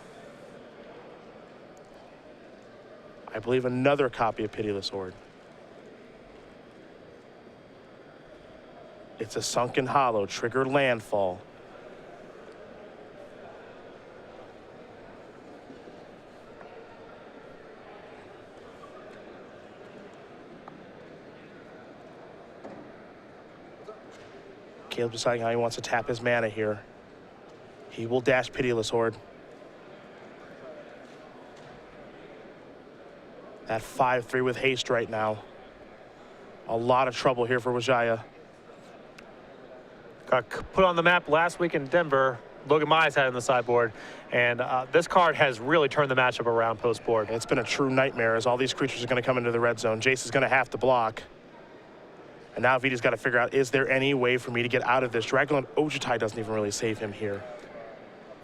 Speaker 2: I believe another copy of Pitiless Horde. It's a Sunken Hollow, trigger landfall. Caleb deciding how he wants to tap his mana here. He will dash Pitiless Horde. That 5/3 with haste right now. A lot of trouble here for Wijaya.
Speaker 1: Got put on the map last week in Denver Logan Mize had in the sideboard. And this card has really turned the matchup around post-board.
Speaker 2: It's been a true nightmare as all these creatures are going to come into the red zone. Jace is going to have to block. And now Vidi's got to figure out, is there any way for me to get out of this? Dragonlord Ojutai doesn't even really save him here.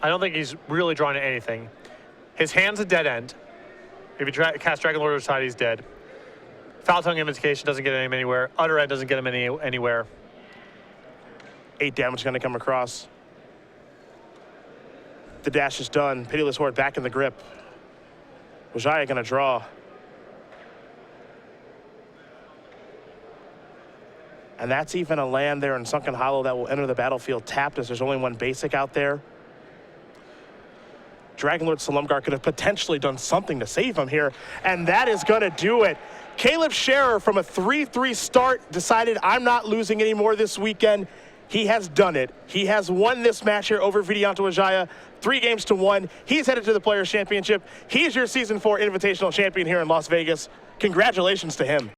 Speaker 1: I don't think he's really drawing to anything. His hand's a dead end. If you cast Dragonlord Ojutai, he's dead. Foul Tongue Invocation doesn't get him anywhere. Utter End doesn't get him anywhere.
Speaker 2: 8 damage going to come across. The dash is done. Pitiless Horde back in the grip. Wijaya going to draw. And that's even a land there in Sunken Hollow that will enter the battlefield tapped, as there's only one basic out there. Dragonlord Silumgar could have potentially done something to save him here, and that is going to do it. Caleb Scherer, from a 3-3 start, decided, I'm not losing anymore this weekend. He has done it. He has won this match here over Vidianto Wijaya, 3-1. He's headed to the Players' Championship. He's your Season 4 Invitational Champion here in Las Vegas. Congratulations to him.